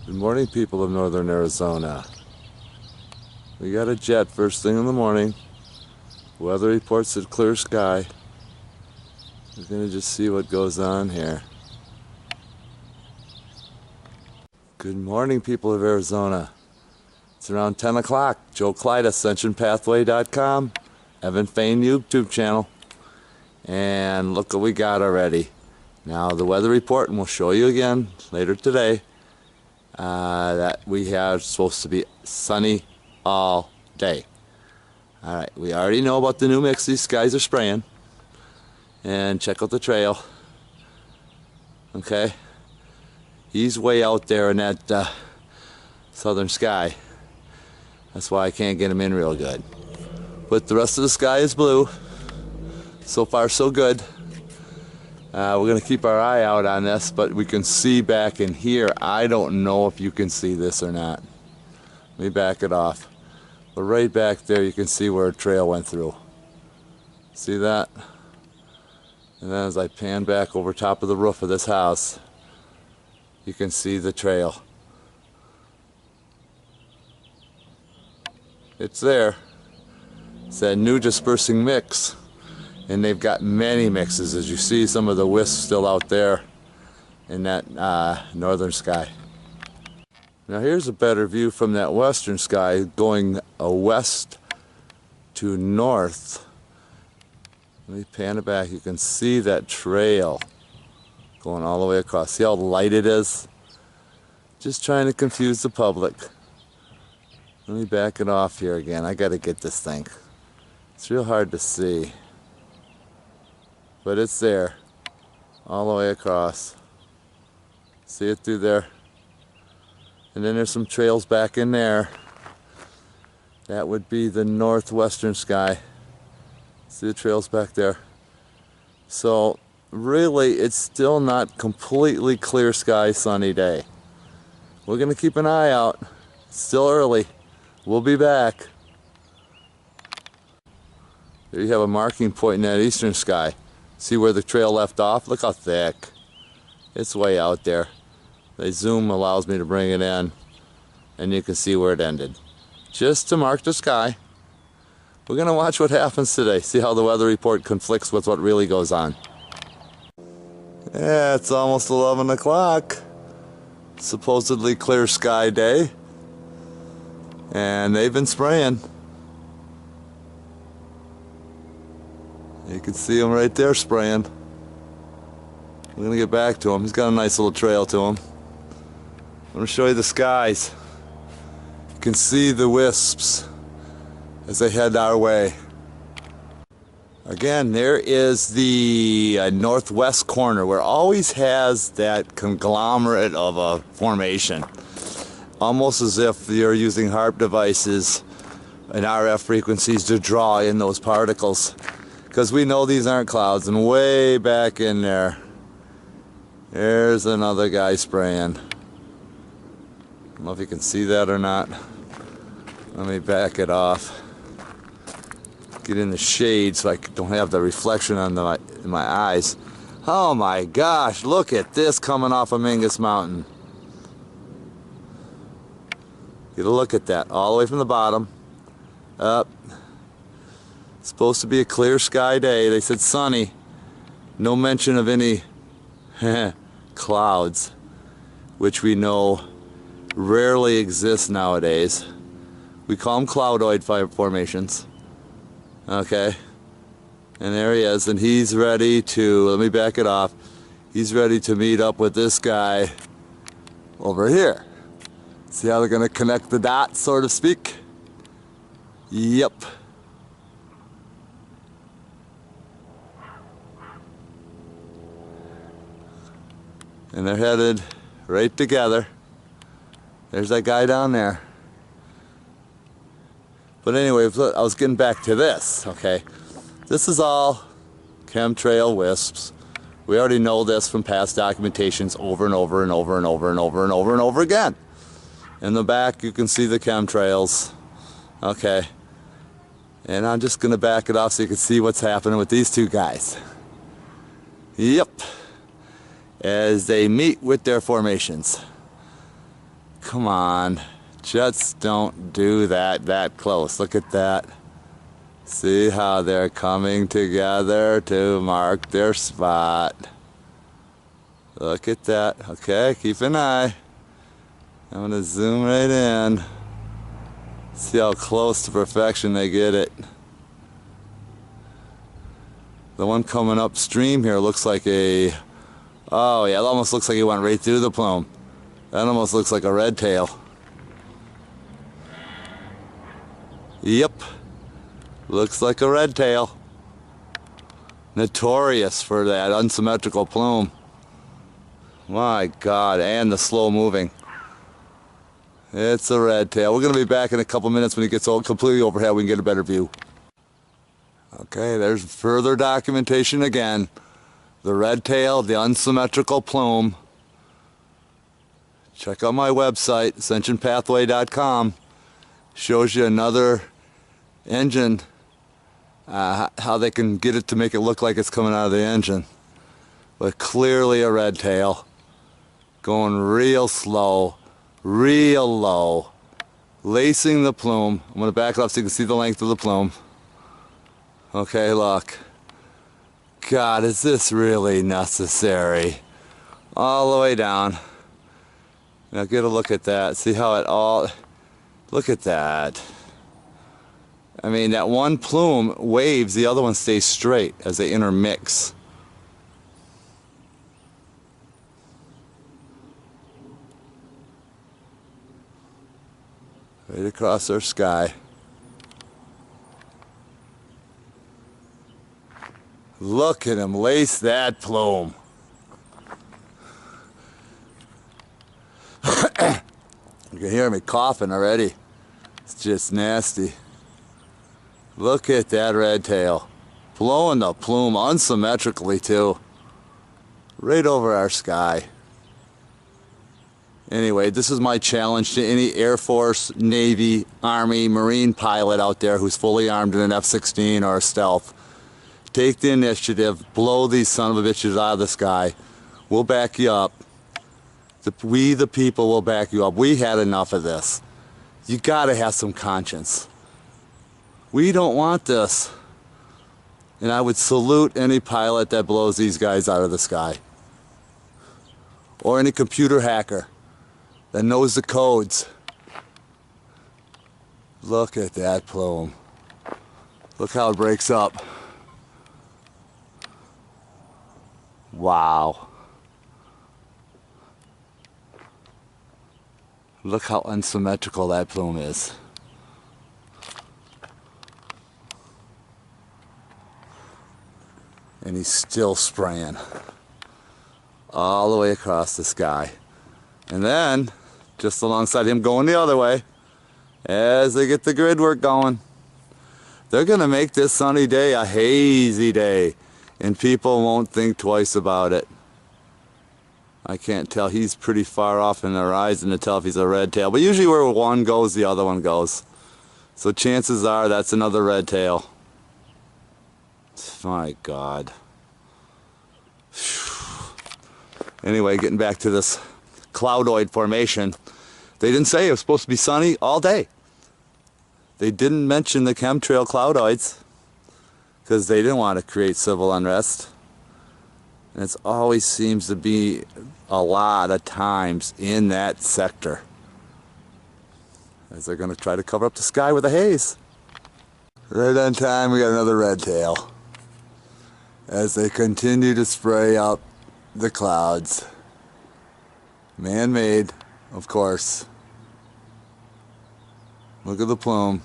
Good morning, people of northern Arizona. We got a jet first thing in the morning. Weather report said clear sky. We're gonna just see what goes on here. Good morning, people of Arizona. It's around 10 o'clock. Joe Clyde, AscensionPathway.com, Evan Fain YouTube channel. And look what we got already. Now the weather report, and we'll show you again later today, that we have supposed to be sunny all day. Alright, we already know about the new mix these guys are spraying. And check out the trail. Okay, he's way out there in that southern sky. That's why I can't get him in real good. But the rest of the sky is blue. So far so good. We're going to keep our eye out on this, but we can see back in here. I don't know if you can see this or not. Let me back it off. But right back there you can see where a trail went through. See that? And then as I pan back over top of the roof of this house, you can see the trail. It's there. It's that new dispersing mix. And they've got many mixes, as you see some of the wisps still out there in that northern sky. Now here's a better view from that western sky going west to north. Let me pan it back. You can see that trail going all the way across. See how light it is? Just trying to confuse the public. Let me back it off here again. I got to get this thing. It's real hard to see. But it's there, all the way across. See it through there? And then there's some trails back in there. That would be the northwestern sky. See the trails back there? So really, it's still not completely clear sky, sunny day. We're gonna keep an eye out. It's still early. We'll be back. There you have a marking point in that eastern sky. See where the trail left off? Look how thick. It's way out there. The zoom allows me to bring it in, and you can see where it ended. Just to mark the sky. We're going to watch what happens today. See how the weather report conflicts with what really goes on. Yeah, it's almost 11 o'clock. Supposedly clear sky day. And they've been spraying. You can see him right there spraying. We're going to get back to him. He's got a nice little trail to him. I'm going to show you the skies. You can see the wisps as they head our way. Again, there is the northwest corner where it always has that conglomerate of a formation. Almost as if you're using HAARP devices and RF frequencies to draw in those particles. Because we know these aren't clouds, and way back in there, there's another guy spraying. I don't know if you can see that or not. Let me back it off. Get in the shade so I don't have the reflection on in my eyes. Oh my gosh, look at this coming off of Mingus Mountain. Get a look at that, all the way from the bottom, up. Supposed to be a clear sky day. They said sunny. No mention of any clouds, which we know rarely exist nowadays. We call them cloudoid formations. Okay. And there he is, and he's ready to, let me back it off, he's ready to meet up with this guy over here. See how they're going to connect the dots, so to speak? Yep. And they're headed right together. There's that guy down there. But anyway, I was getting back to this, okay? This is all chemtrail wisps. We already know this from past documentations over and over and over and over and over and over and over again. In the back you can see the chemtrails, okay? And I'm just gonna back it off so you can see what's happening with these two guys. Yep. As they meet with their formations. Come on. Just don't do that close. Look at that. See how they're coming together to mark their spot. Look at that. Okay, keep an eye. I'm going to zoom right in. See how close to perfection they get it. The one coming upstream here looks like a... Oh yeah, it almost looks like he went right through the plume. That almost looks like a red tail. Yep. Looks like a red tail. Notorious for that unsymmetrical plume. My God, and the slow moving. It's a red tail. We're going to be back in a couple minutes when it gets completely overhead. We can get a better view. Okay, there's further documentation again. The red tail, the unsymmetrical plume. Check out my website, ascensionpathway.com. Shows you another engine, how they can get it to make it look like it's coming out of the engine. But clearly a red tail. Going real slow, real low. Lacing the plume. I'm going to back it up so you can see the length of the plume. Okay, look. God, is this really necessary? All the way down. Now get a look at that. See how it all... Look at that. I mean, that one plume waves, the other one stays straight as they intermix. Right across our sky. Look at him lace that plume. You can hear me coughing already. It's just nasty. Look at that red tail. Blowing the plume unsymmetrically too. Right over our sky. Anyway, this is my challenge to any Air Force, Navy, Army, Marine pilot out there who's fully armed in an F-16 or a Stealth. Take the initiative, blow these son of a bitches out of the sky. We'll back you up. We, the people, will back you up. We had enough of this. You gotta have some conscience. We don't want this. And I would salute any pilot that blows these guys out of the sky. Or any computer hacker that knows the codes. Look at that plume. Look how it breaks up. Wow. Look how unsymmetrical that plume is. And he's still spraying all the way across the sky. And then, just alongside him going the other way, as they get the grid work going, they're going to make this sunny day a hazy day, and people won't think twice about it. I can't tell. He's pretty far off in the horizon to tell if he's a red tail. But usually where one goes, the other one goes. So chances are that's another red tail. My God. Anyway, getting back to this cloudoid formation. They didn't say it was supposed to be sunny all day. They didn't mention the chemtrail cloudoids because they didn't want to create civil unrest. And it always seems to be a lot of times in that sector, as they're going to try to cover up the sky with a haze. Right on time, we got another red tail as they continue to spray up the clouds. Man-made, of course. Look at the plume.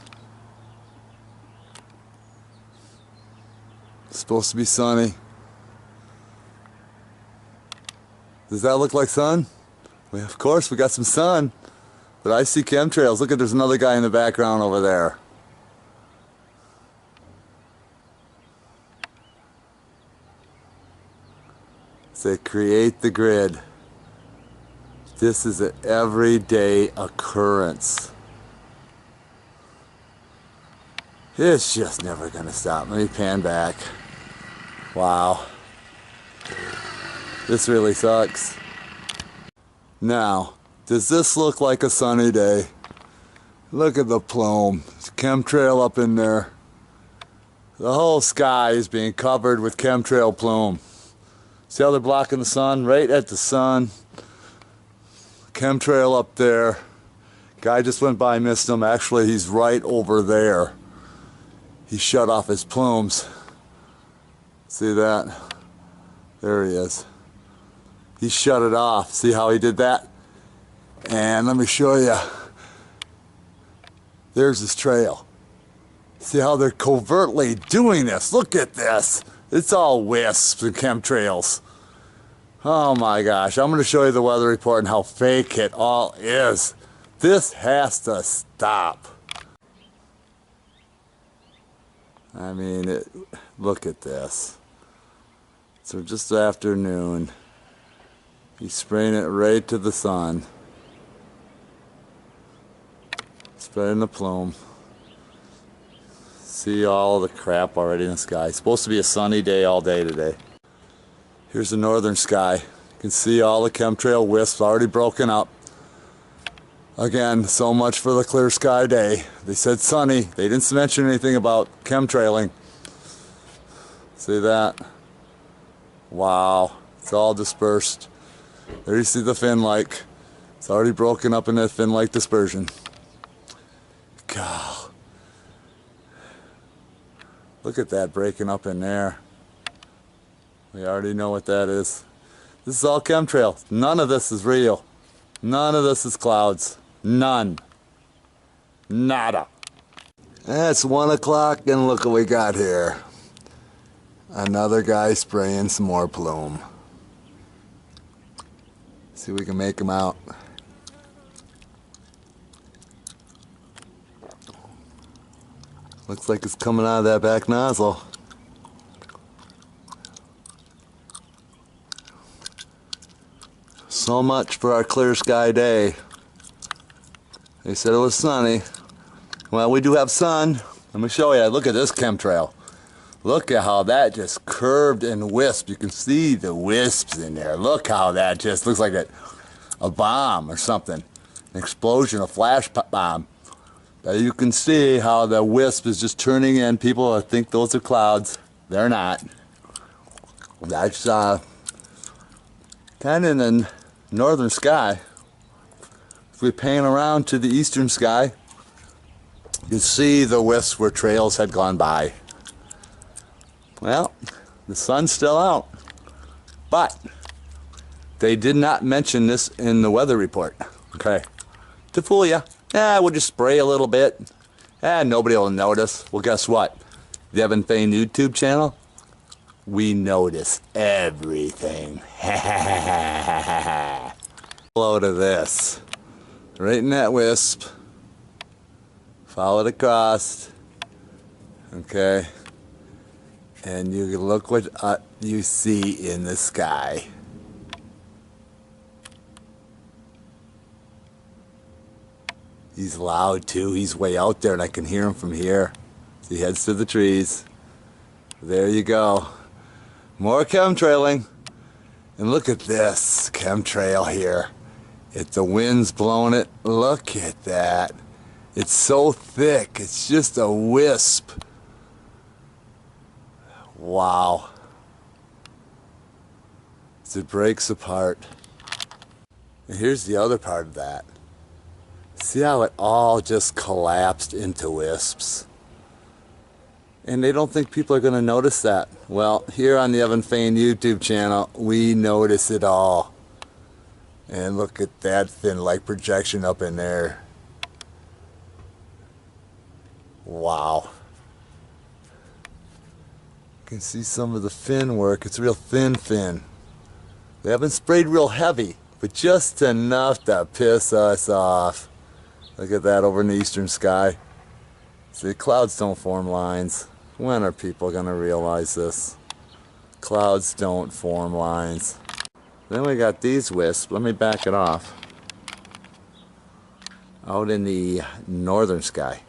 It's supposed to be sunny. Does that look like sun? Well, of course, we got some sun. But I see chemtrails. Look at, there's another guy in the background over there. They create the grid. This is an everyday occurrence. It's just never gonna stop. Let me pan back. Wow. This really sucks. Now, Does this look like a sunny day? Look at the plume. There's a chemtrail up in there. The whole sky is being covered with chemtrail plume. See how they're blocking the sun? Right at the sun. Chemtrail up there. Guy just went by, missed him. Actually, he's right over there. He shut off his plumes. See that? There he is. He shut it off. See how he did that? And let me show you. There's his trail. See how they're covertly doing this? Look at this. It's all wisps and chemtrails. Oh my gosh. I'm going to show you the weather report and how fake it all is. This has to stop. I mean, look at this. So just afternoon. He's spraying it right to the sun. Spraying the plume. See all the crap already in the sky. It's supposed to be a sunny day all day today. Here's the northern sky. You can see all the chemtrail wisps already broken up. Again, so much for the clear sky day. They said sunny. They didn't mention anything about chemtrailing. See that? Wow. It's all dispersed. There you see the fin-like. It's already broken up in that fin-like dispersion. God. Look at that breaking up in there. We already know what that is. This is all chemtrail. None of this is real. None of this is clouds. None. Nada. It's 1 o'clock and look what we got here. Another guy spraying some more plume. See if we can make him out. Looks like it's coming out of that back nozzle. So much for our clear sky day. They said it was sunny. Well, we do have sun. Let me show you. Look at this chemtrail. Look at how that just curved and wisped. You can see the wisps in there. Look how that just looks like a bomb or something. An explosion, a flash bomb. But you can see how the wisp is just turning in. People think those are clouds. They're not. That's kind of in the northern sky. If we pan around to the eastern sky, you see the wisps where trails had gone by. Well, the sun's still out, but they did not mention this in the weather report. Okay, to fool you. We'll just spray a little bit. Nobody will notice. Well, guess what? The Evan Fain YouTube channel, we notice everything. Follow to this. Right in that wisp. Follow it across. Okay. And you look what you see in the sky. He's loud too. He's way out there and I can hear him from here. He heads to the trees. There you go. More chemtrailing. And look at this chemtrail here. If the wind's blowing it, look at that. It's so thick. It's just a wisp. Wow. As it breaks apart. And here's the other part of that. See how it all just collapsed into wisps? And they don't think people are going to notice that. Well, here on the Evan Fain YouTube channel, we notice it all. And look at that thin light projection up in there. Wow. You can see some of the fin work. It's real thin fin. They haven't sprayed real heavy, but just enough to piss us off. Look at that over in the eastern sky. See, clouds don't form lines. When are people going to realize this? Clouds don't form lines. Then we got these wisps. Let me back it off. Out in the northern sky.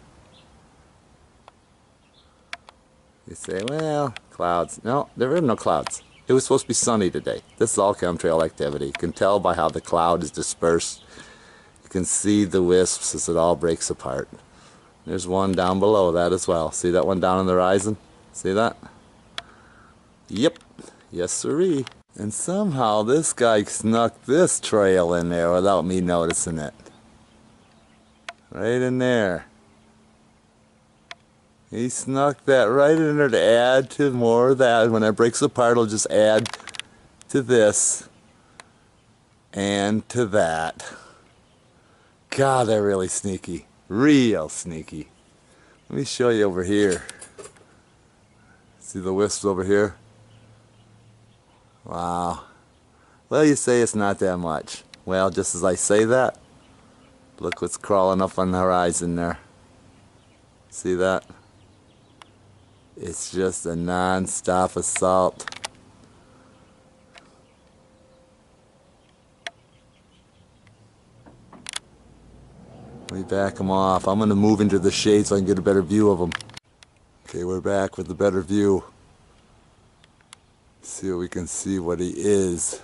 You say, well, clouds. No, there are no clouds. It was supposed to be sunny today. This is all chemtrail activity. You can tell by how the cloud is dispersed. can see the wisps as it all breaks apart. There's one down below that as well. See that one down on the horizon? See that? Yep. Yes, sirree. And somehow this guy snuck this trail in there without me noticing it. Right in there. He snuck that right in there to add to more of that. When it breaks apart, it'll just add to this and to that. God, they're really sneaky. Real sneaky. Let me show you over here. See the wisps over here? Wow. Well, you say it's not that much. Well, just as I say that, look what's crawling up on the horizon there. See that? It's just a non-stop assault. Let me back them off. I'm going to move into the shade so I can get a better view of them. Okay, we're back with a better view. See what we can see what he is.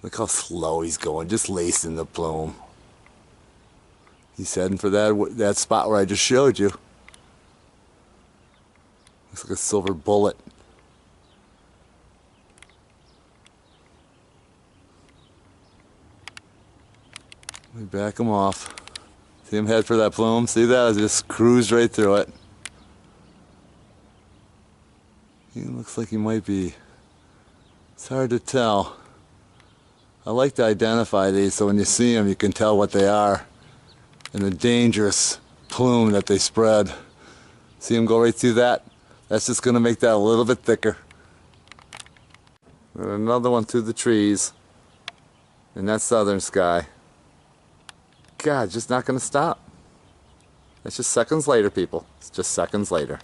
Look how slow he's going, just lacing the plume. He's heading for that spot where I just showed you. Looks like a silver bullet. Let me back him off. See him head for that plume? See that? I just cruised right through it. He looks like he might be. It's hard to tell. I like to identify these so when you see them you can tell what they are and the dangerous plume that they spread. See him go right through that? That's just going to make that a little bit thicker. And another one through the trees in that southern sky. God, just not going to stop. That's just seconds later, people. It's just seconds later.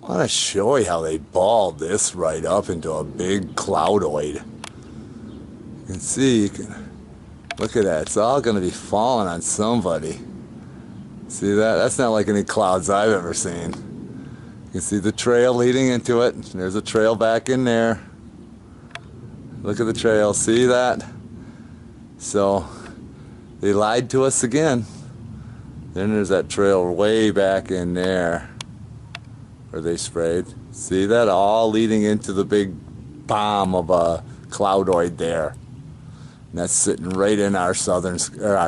I want to show you how they balled this right up into a big cloudoid. You can see, look at that. It's all going to be falling on somebody. See that? That's not like any clouds I've ever seen. You can see the trail leading into it. There's a trail back in there. Look at the trail. See that? So they lied to us again. Then there's that trail way back in there where they sprayed. See that? All leading into the big bomb of a cloudoid there. And that's sitting right in our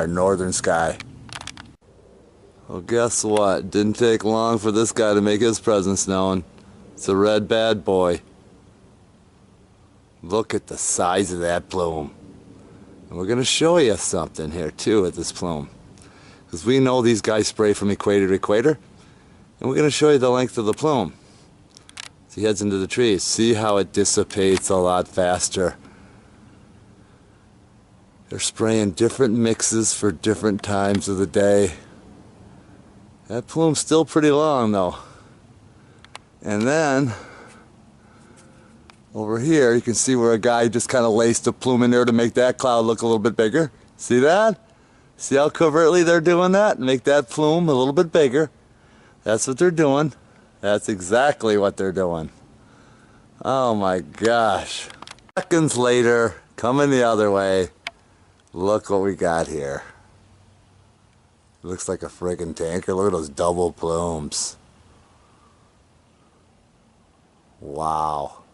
northern sky. Well, guess what? Didn't take long for this guy to make his presence known. It's a red bad boy. Look at the size of that plume. And we're going to show you something here too with this plume. Because we know these guys spray from equator to equator. And we're going to show you the length of the plume. So he heads into the trees. See how it dissipates a lot faster. They're spraying different mixes for different times of the day. That plume's still pretty long though. And then over here you can see where a guy just kind of laced a plume in there to make that cloud look a little bit bigger. See that? See how covertly they're doing that? Make that plume a little bit bigger. That's what they're doing. That's exactly what they're doing. Oh my gosh. Seconds later, coming the other way, look what we got here. Looks like a friggin' tanker. Look at those double plumes. Wow.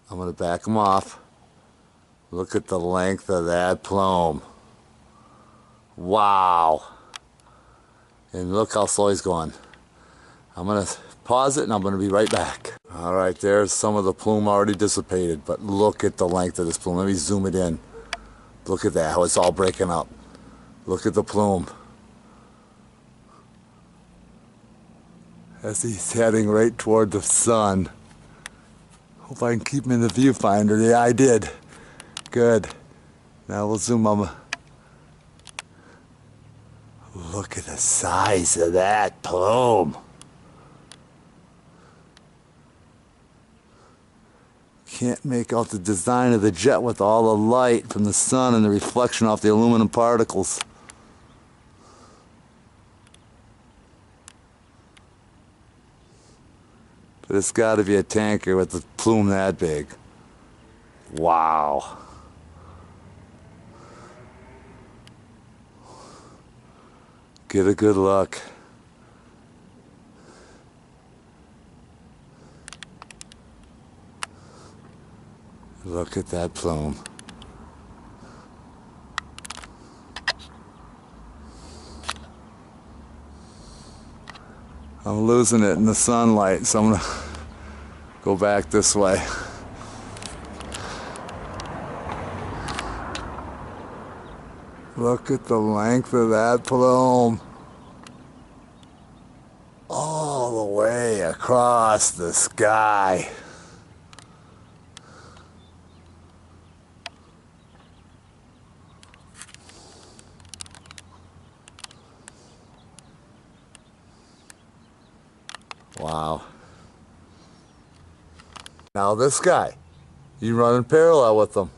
I'm going to back them off. Look at the length of that plume. Wow. And look how slow he's going. I'm going to pause it and I'm going to be right back. Alright, there's some of the plume already dissipated, but look at the length of this plume. Let me zoom it in. Look at that, how it's all breaking up. Look at the plume. As he's heading right toward the sun. Hope I can keep him in the viewfinder. Yeah, I did. Good. Now we'll zoom on. Look at the size of that plume. Can't make out the design of the jet with all the light from the sun and the reflection off the aluminum particles. But it's got to be a tanker with a plume that big. Wow. Get a good look. Look at that plume. I'm losing it in the sunlight, so I'm gonna go back this way. Look at the length of that plume. All the way across the sky. Wow. Now this guy, you running parallel with them.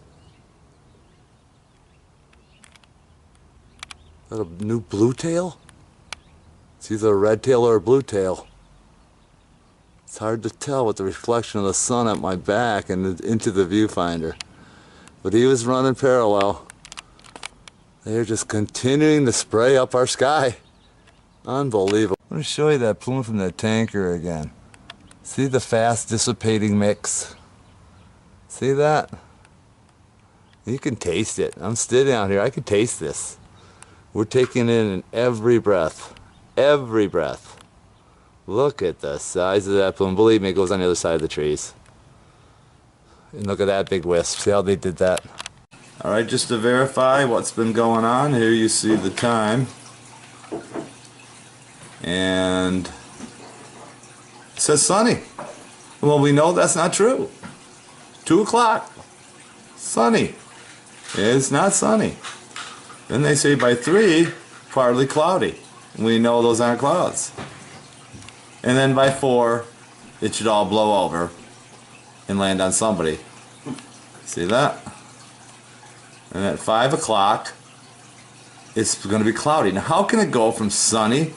Is that a new blue tail? It's either a red tail or a blue tail. It's hard to tell with the reflection of the sun at my back and into the viewfinder. But he was running parallel. They're just continuing to spray up our sky. Unbelievable. I'm going to show you that plume from the tanker again. See the fast dissipating mix? See that? You can taste it. I'm sitting out here. I can taste this. We're taking it in every breath. Every breath. Look at the size of that plume. Believe me, it goes on the other side of the trees. And look at that big wisp. See how they did that? Alright, just to verify what's been going on, here you see the time. And it says sunny. Well, we know that's not true. 2 o'clock. Sunny. It's not sunny. Then they say by 3, partly cloudy. We know those aren't clouds. And then by 4, it should all blow over and land on somebody. See that? And at 5 o'clock, it's going to be cloudy. Now, how can it go from sunny,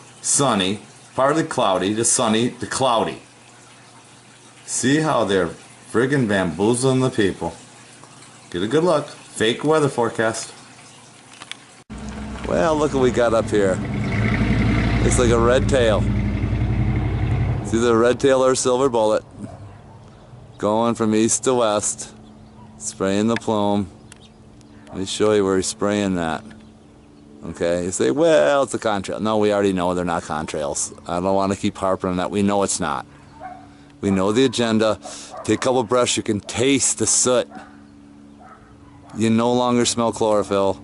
partly cloudy, to sunny, to cloudy? See how they're friggin' bamboozling the people. Get a good look. Fake weather forecast. Well, look what we got up here. It's like a red tail. It's either a red tail or a silver bullet. Going from east to west. Spraying the plume. Let me show you where he's spraying that. Okay, you say, well, it's a contrail. No, we already know they're not contrails. I don't want to keep harping on that. We know it's not. We know the agenda. Take a couple breaths, you can taste the soot. You no longer smell chlorophyll.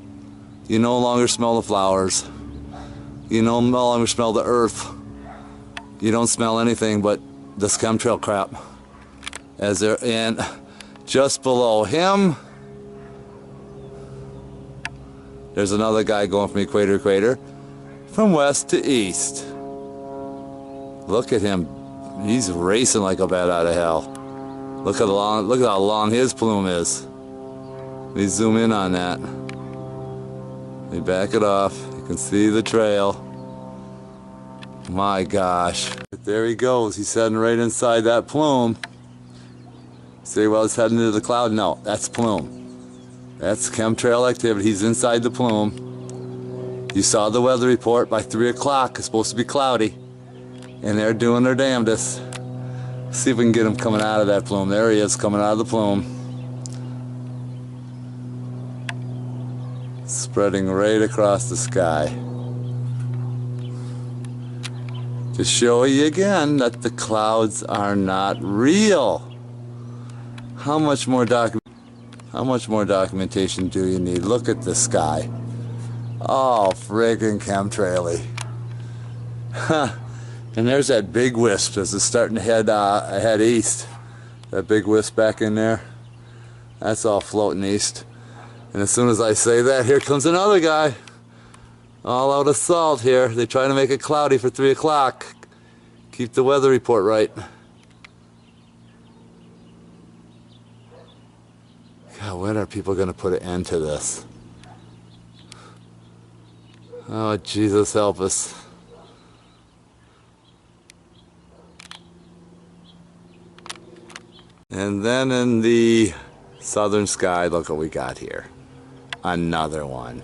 You no longer smell the flowers. You no longer smell the earth. You don't smell anything but this chemtrail crap. As there, and just below him, there's another guy going from equator to equator, from west to east. Look at him. He's racing like a bat out of hell. Look at how long his plume is. Let me zoom in on that. Let me back it off. You can see the trail. My gosh. There he goes. He's heading right inside that plume. Say, well, he's heading into the cloud. No, that's plume. That's chemtrail activity. He's inside the plume. You saw the weather report. By 3 o'clock, it's supposed to be cloudy. And they're doing their damnedest. See if we can get him coming out of that plume. There he is, coming out of the plume. Spreading right across the sky. To show you again that the clouds are not real. How much more documentation do you need? Look at the sky. Oh, friggin' chemtraily. Huh. And there's that big wisp as it's starting to head east. That big wisp back in there. That's all floating east. And as soon as I say that, here comes another guy. All out of salt here. They try to make it cloudy for 3 o'clock. Keep the weather report right. God, when are people going to put an end to this? Oh, Jesus help us. And then in the southern sky, look what we got here. Another one.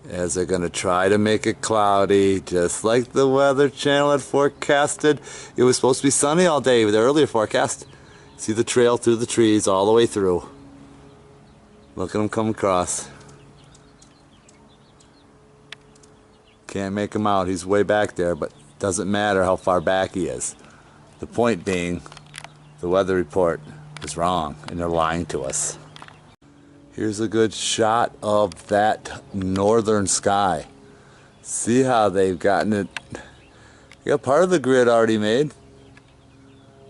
as they're going to try to make it cloudy, just like the Weather Channel had forecasted. It was supposed to be sunny all day with the earlier forecast. See the trail through the trees all the way through. Look at them come across. Can't make him out. He's way back there, but doesn't matter how far back he is. The point being, the weather report is wrong and they're lying to us. Here's a good shot of that northern sky. See how they've gotten it. You got part of the grid already made.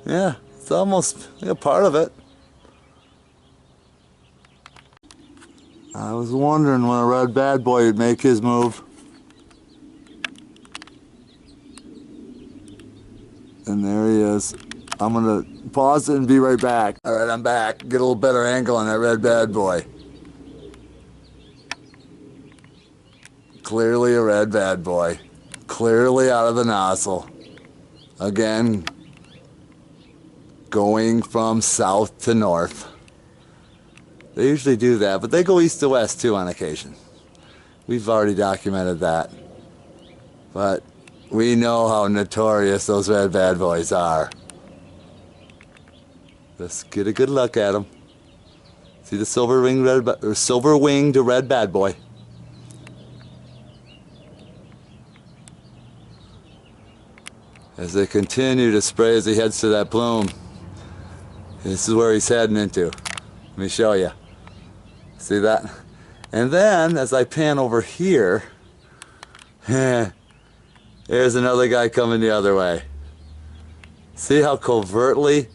Yeah, it's almost part of it. I was wondering when a red bad boy would make his move. And there he is. I'm gonna pause it and be right back. All right, I'm back. Get a little better angle on that red bad boy. Clearly a red bad boy. Clearly out of the nozzle. Again, going from south to north. They usually do that, but they go east to west too on occasion. We've already documented that. But we know how notorious those red bad boys are. Let's get a good look at them. See the silver-winged red bad boy. As they continue to spray as he heads to that plume. This is where he's heading into. Let me show you. See that? And then, as I pan over here, there's another guy coming the other way. See how covertly,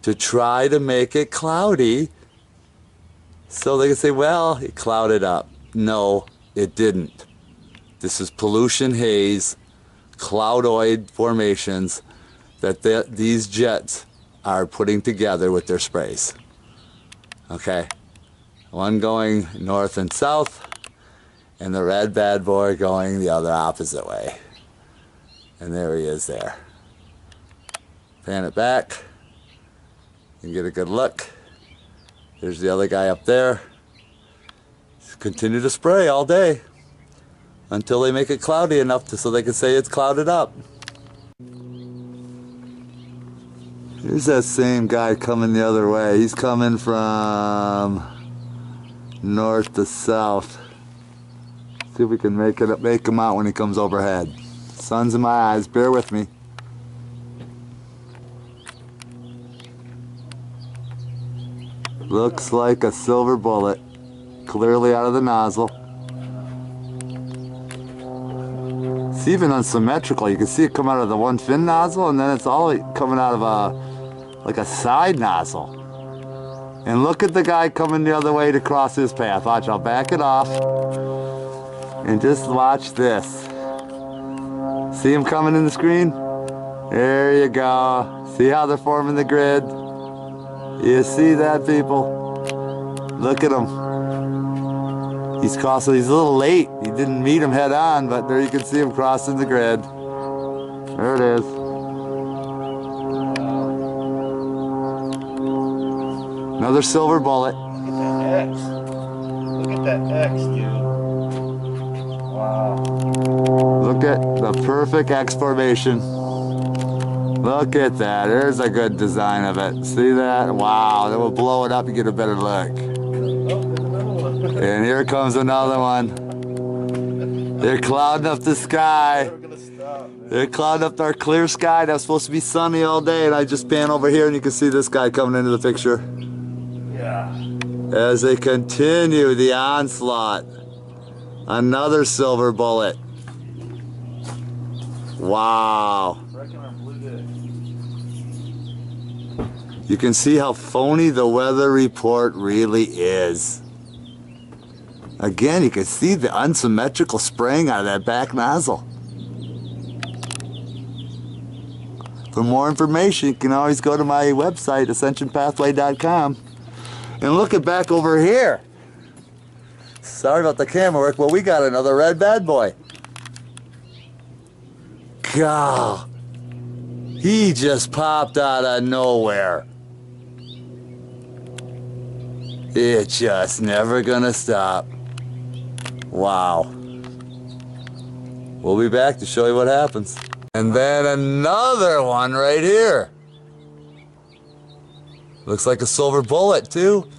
to try to make it cloudy, so they can say, well, it clouded up. No, it didn't. This is pollution haze, cloudoid formations that these jets are putting together with their sprays. Okay? One going north and south, and the red bad boy going the other opposite way. And there he is there. Pan it back and get a good look. There's the other guy up there. Just continue to spray all day until they make it cloudy enough so they can say it's clouded up. Here's that same guy coming the other way. He's coming from north to south. See if we can make him out when he comes overhead. Sun's in my eyes, bear with me. Looks like a silver bullet, clearly out of the nozzle. It's even unsymmetrical. You can see it come out of the one fin nozzle, and then it's all coming out of like a side nozzle. And look at the guy coming the other way to cross his path. Watch, I'll back it off. And just watch this. See him coming in the screen? There you go. See how they're forming the grid? You see that, people? Look at him. He's crossing. He's a little late. He didn't meet him head on, but there you can see him crossing the grid. There it is. Another silver bullet. Look at that X. Look at that X, dude. Wow. Look at the perfect X formation. Look at that. There's a good design of it. See that? Wow. Then we'll blow it up and get a better look. Oh, there's another one. And here comes another one. They're clouding up the sky. They're clouding up our clear sky. That's supposed to be sunny all day. And I just pan over here and you can see this guy coming into the picture. Yeah. As they continue the onslaught. Another silver bullet. Wow. You can see how phony the weather report really is. Again, you can see the unsymmetrical spraying out of that back nozzle. For more information, you can always go to my website, ascensionpathway.com. And look at back over here. Sorry about the camera work, but we got another red bad boy. God, he just popped out of nowhere. It's just never gonna stop. Wow. We'll be back to show you what happens. And then another one right here. Looks like a silver bullet too.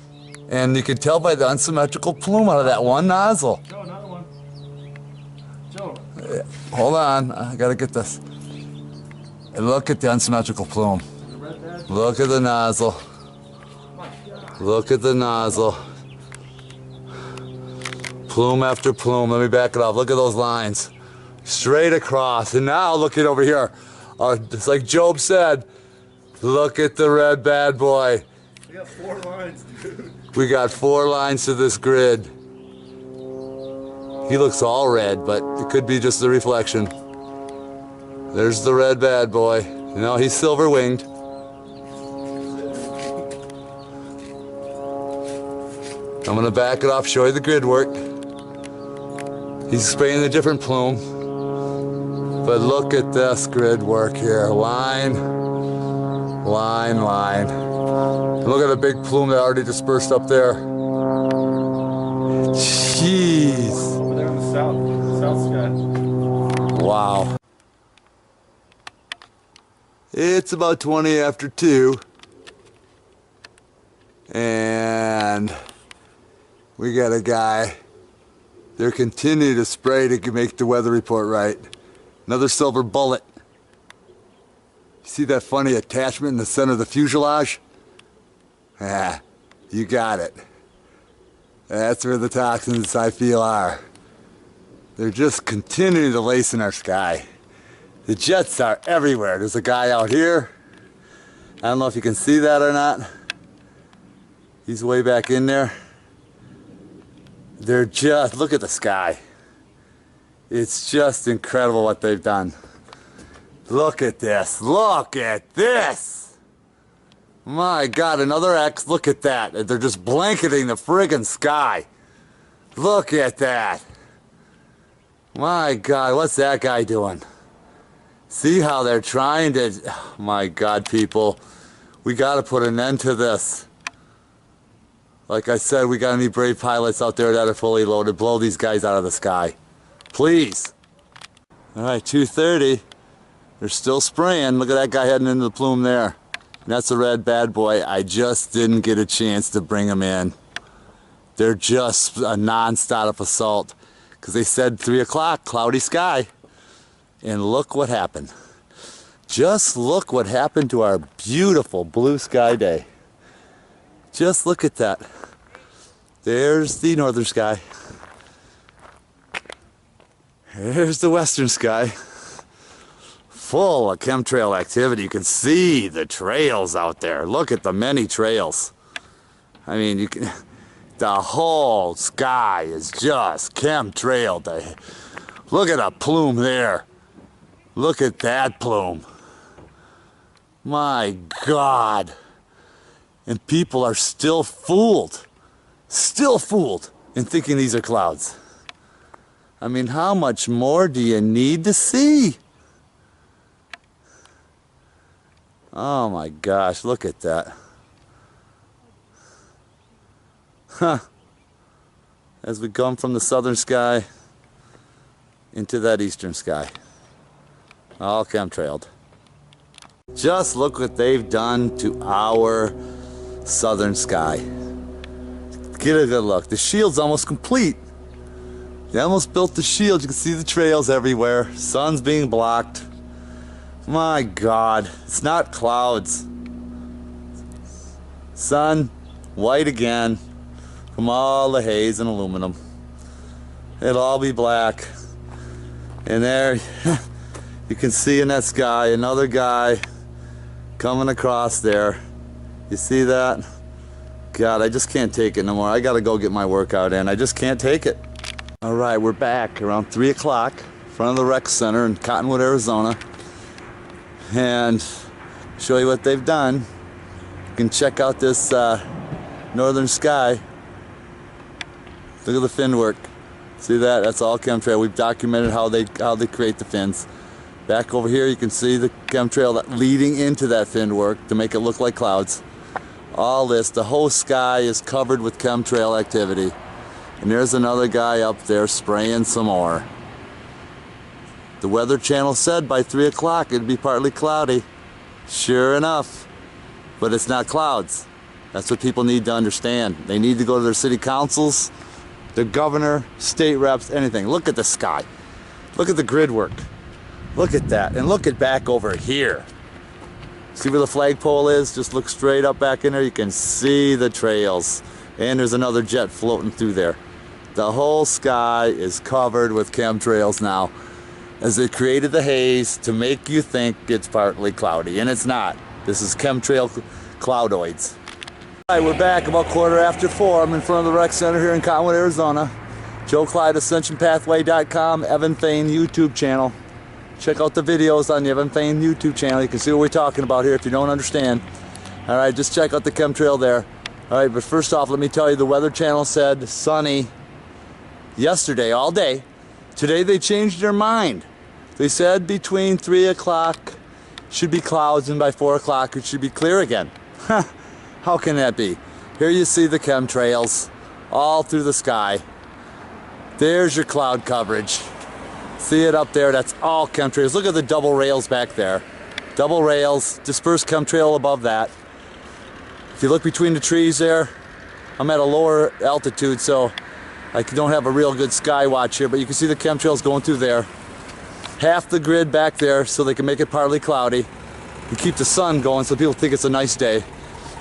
And you can tell by the unsymmetrical plume out of that one nozzle. Joe, another one. Joe. Hold on, I gotta get this. And look at the unsymmetrical plume. Look at the nozzle. Look at the nozzle. Plume after plume. Let me back it off. Look at those lines. Straight across. And now look at over here. It's like Job said. Look at the red bad boy. We got 4 lines, dude. We got 4 lines to this grid. He looks all red, but it could be just the reflection. There's the red bad boy. You know, he's silver winged. I'm gonna back it off, show you the grid work. He's spraying a different plume. But look at this grid work here. Line, line, line. And look at the big plume that already dispersed up there. Jeez. Over there in the south sky. Wow. It's about 20 after 2. And we got a guy. They're continuing to spray to make the weather report right. Another silver bullet. See that funny attachment in the center of the fuselage? Yeah, you got it. That's where the toxins, I feel, are. They're just continuing to lace in our sky. The jets are everywhere. There's a guy out here. I don't know if you can see that or not. He's way back in there. They're just, look at the sky. It's just incredible what they've done. Look at this. Look at this. My God, another X. Look at that. They're just blanketing the friggin' sky. Look at that. My God, what's that guy doing? See how they're trying to... Oh my God, people. We got to put an end to this. Like I said, we got to need brave pilots out there that are fully loaded. Blow these guys out of the sky. Please. All right, 2:30. They're still spraying. Look at that guy heading into the plume there. And that's a red bad boy. I just didn't get a chance to bring him in. They're just a non-stop assault. Because they said 3 o'clock, cloudy sky. And look what happened. Just look what happened to our beautiful blue sky day. Just look at that. There's the northern sky. There's the western sky. Full of chemtrail activity. You can see the trails out there. Look at the many trails. I mean, you can... The whole sky is just chemtrailed. Look at a plume there. Look at that plume. My God. And people are still fooled in thinking these are clouds. I mean, how much more do you need to see? Oh my gosh, look at that. Huh. As we come from the southern sky into that eastern sky. All chemtrailed. Just look what they've done to our southern sky. Get a good look. The shield's almost complete. They almost built the shield. You can see the trails everywhere. Sun's being blocked. My God, it's not clouds. Sun, white again from all the haze and aluminum. It'll all be black. And there, you can see in that sky another guy coming across there. You see that? God, I just can't take it no more. I gotta go get my workout in. I just can't take it. All right, we're back around 3 o'clock in front of the rec center in Cottonwood, Arizona. And show you what they've done. You can check out this northern sky. Look at the fin work. See that? That's all chemtrail. We've documented how they create the fins. Back over here you can see the chemtrail leading into that fin work to make it look like clouds. All this, the whole sky is covered with chemtrail activity. And there's another guy up there spraying some more. The Weather Channel said by 3 o'clock it'd be partly cloudy. Sure enough. But it's not clouds. That's what people need to understand. They need to go to their city councils, the governor, state reps, anything. Look at the sky. Look at the grid work. Look at that. And look at back over here. See where the flagpole is? Just look straight up back in there. You can see the trails. And there's another jet floating through there. The whole sky is covered with chemtrails now, as they created the haze to make you think it's partly cloudy. And it's not. This is chemtrail cloudoids. All right, we're back about 4:15. I'm in front of the rec center here in Cottonwood, Arizona. Joe Clyde, AscensionPathway.com, Evan Thane YouTube channel. Check out the videos on the Evan Thane YouTube channel. You can see what we're talking about here if you don't understand. All right, just check out the chemtrail there. All right, but first off, let me tell you, the Weather Channel said sunny yesterday all day. Today they changed their mind. They said between 3 o'clock should be clouds and by 4 o'clock it should be clear again. How can that be? Here you see the chemtrails all through the sky. There's your cloud coverage. See it up there? That's all chemtrails. Look at the double rails back there. Double rails, dispersed chemtrail above that. If you look between the trees there, I'm at a lower altitude, so I don't have a real good sky watch here, but you can see the chemtrails going through there. Half the grid back there so they can make it partly cloudy and keep the sun going so people think it's a nice day.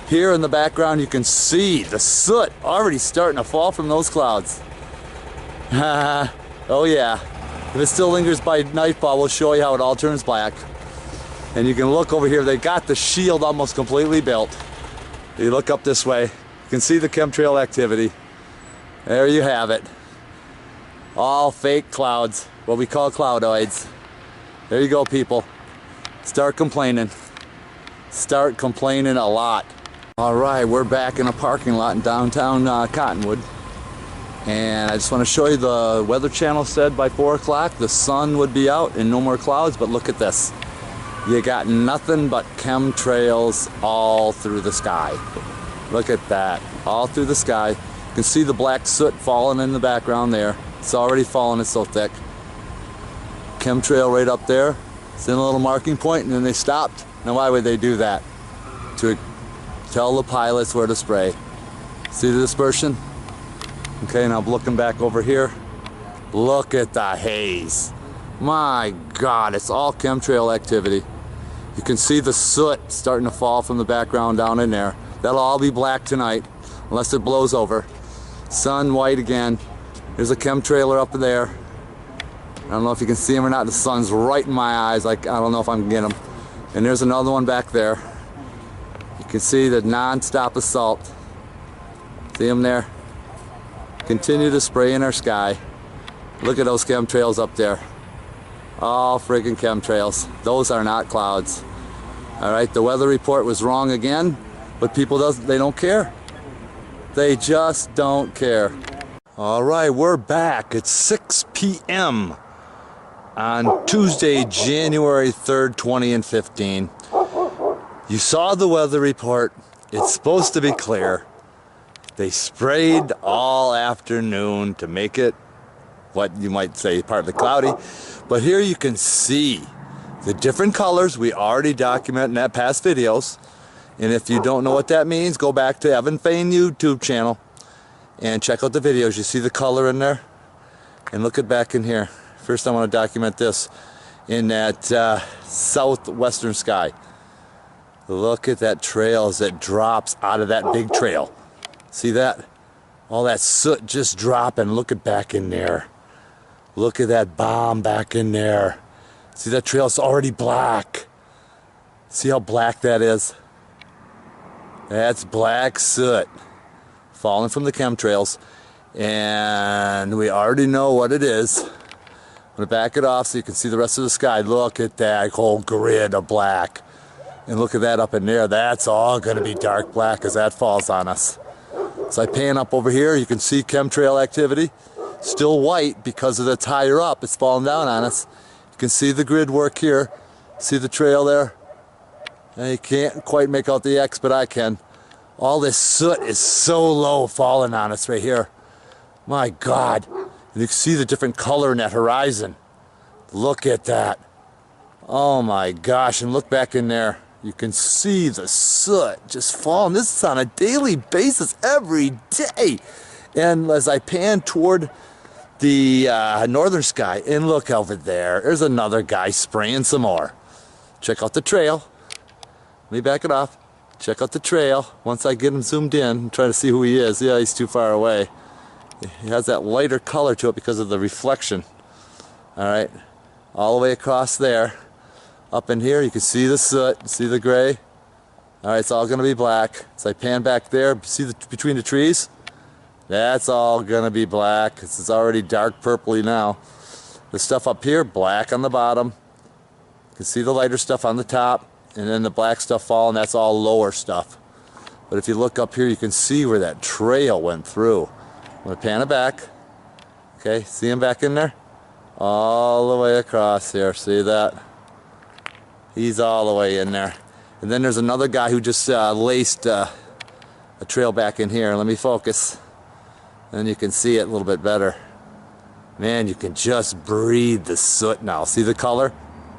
Here in the background you can see the soot already starting to fall from those clouds. Oh yeah. If it still lingers by nightfall, we'll show you how it all turns black. And you can look over here, they got the shield almost completely built. You look up this way, you can see the chemtrail activity. There you have it. All fake clouds, what we call cloudoids. There you go, people. Start complaining. Start complaining a lot. All right, we're back in a parking lot in downtown Cottonwood. And I just want to show you the Weather Channel said by 4 o'clock the sun would be out and no more clouds, but look at this. You got nothing but chemtrails all through the sky. Look at that, all through the sky. You can see the black soot falling in the background there. It's already fallen, it's so thick. Chemtrail right up there. It's in a little marking point and then they stopped. Now why would they do that? To tell the pilots where to spray. See the dispersion? Okay, now looking back over here. Look at the haze. My God, it's all chemtrail activity. You can see the soot starting to fall from the background down in there. That'll all be black tonight, unless it blows over. Sun white again. There's a chemtrailer up there. I don't know if you can see him or not. The sun's right in my eyes. Like, I don't know if I can get him. And there's another one back there. You can see the non-stop assault. See him there? Continue to spray in our sky. Look at those chemtrails up there. All friggin' chemtrails. Those are not clouds. All right, the weather report was wrong again, but people they don't care. They just don't care. All right, we're back. It's 6 p.m. on Tuesday, January 3rd, 2015. You saw the weather report. It's supposed to be clear. They sprayed all afternoon to make it what you might say partly cloudy. But here you can see the different colors we already documented in that past videos. And if you don't know what that means, go back to Evan Thane YouTube channel and check out the videos. You see the color in there? And look at back in here. First I want to document this in that southwestern sky. Look at that trail as it drops out of that big trail. See that? All that soot just dropping. Look at back in there. Look at that bomb back in there. See that trail? It's already black. See how black that is? That's black soot falling from the chemtrails. And we already know what it is. I'm going to back it off so you can see the rest of the sky. Look at that whole grid of black. And look at that up in there. That's all going to be dark black as that falls on us. So I pan up over here. You can see chemtrail activity. Still white because of that's higher up. It's falling down on us. You can see the grid work here. See the trail there? Now you can't quite make out the X, but I can. All this soot is so low falling on us right here. My God. And you can see the different color in that horizon. Look at that. Oh my gosh, and look back in there. You can see the soot just falling. This is on a daily basis every day. And as I pan toward the northern sky, and look over there, there's another guy spraying some more. Check out the trail. Let me back it off. Check out the trail. Once I get him zoomed in, I'm trying to see who he is. Yeah, he's too far away. He has that lighter color to it because of the reflection. All right, all the way across there. Up in here, you can see the soot, see the gray. All right, it's all gonna be black. As I pan back there, see between the trees? That's all gonna be black. It's already dark purpley now. The stuff up here, black on the bottom. You can see the lighter stuff on the top, and then the black stuff falling, that's all lower stuff. But if you look up here, you can see where that trail went through. I'm gonna pan it back. Okay, see him back in there? All the way across here, see that? He's all the way in there. And then there's another guy who just laced a trail back in here. Let me focus. And you can see it a little bit better. Man, you can just breathe the soot now. See the color?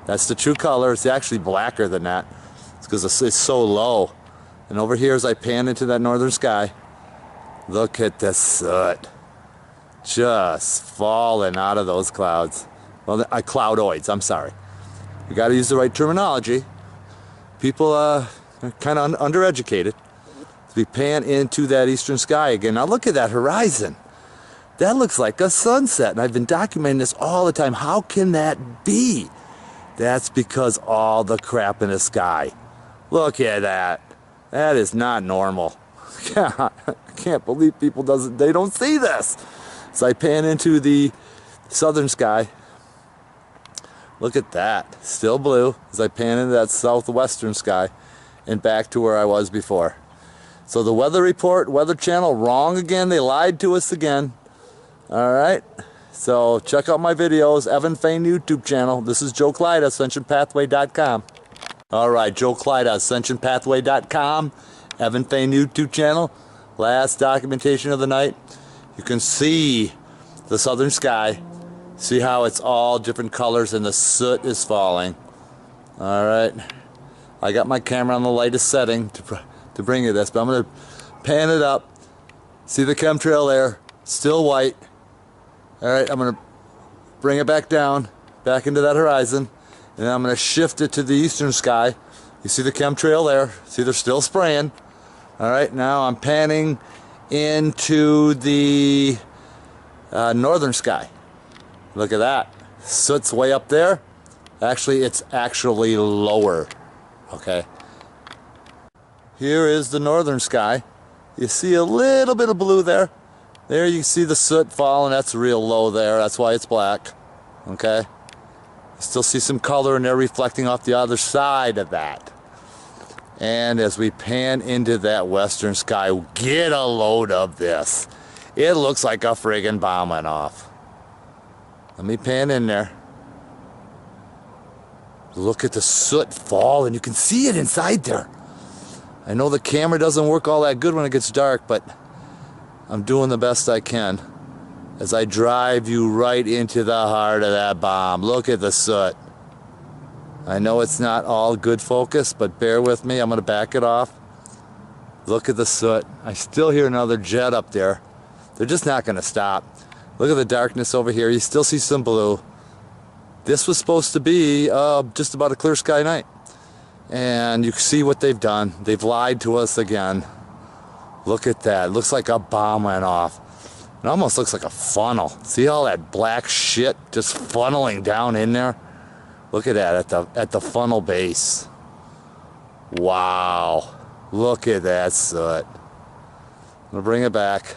That's the true color. It's actually blacker than that. It's because it's so low. And over here as I pan into that northern sky, look at the soot. Just falling out of those clouds. Well, cloudoids, I'm sorry. You got to use the right terminology. People are kind of undereducated. We pan into that eastern sky again. Now look at that horizon. That looks like a sunset, and I've been documenting this all the time. How can that be? That's because all the crap in the sky. Look at that. That is not normal. I can't believe people they don't see this. So I pan into the southern sky. Look at that, still blue as I pan into that southwestern sky and back to where I was before. So the weather report, Weather Channel, wrong again. They lied to us again. All right, so check out my videos, Evan Fain YouTube channel. This is Joe Clyde, AscensionPathway.com. All right, Joe Clyde, AscensionPathway.com, Evan Fain YouTube channel. Last documentation of the night. You can see the southern sky. See how it's all different colors and the soot is falling. All right, I got my camera on the lightest setting to bring you this, but I'm gonna pan it up. See the chemtrail there, still white. All right, I'm gonna bring it back down, back into that horizon, and then I'm gonna shift it to the eastern sky. You see the chemtrail there, see they're still spraying. All right, now I'm panning into the northern sky. Look at that. Soot's way up there. Actually, it's actually lower. Okay. Here is the northern sky. You see a little bit of blue there. There you see the soot falling. That's real low there. That's why it's black. Okay. You still see some color in there reflecting off the other side of that. And as we pan into that western sky, get a load of this. It looks like a friggin' bomb went off. Let me pan in there. Look at the soot fall, and you can see it inside there. I know the camera doesn't work all that good when it gets dark, but I'm doing the best I can as I drive you right into the heart of that bomb. Look at the soot. I know it's not all good focus, but bear with me. I'm going to back it off. Look at the soot. I still hear another jet up there. They're just not going to stop. Look at the darkness over here. You still see some blue. This was supposed to be just about a clear sky night. And you see what they've done. They've lied to us again. Look at that. It looks like a bomb went off. It almost looks like a funnel. See all that black shit just funneling down in there? Look at that at the funnel base. Wow. Look at that soot. I'm going to bring it back.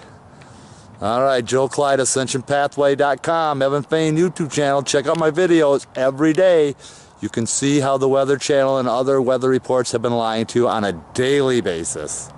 All right, Joe Clyde, AscensionPathway.com, Evan Fain YouTube channel. Check out my videos every day. You can see how the Weather Channel and other weather reports have been lying to you on a daily basis.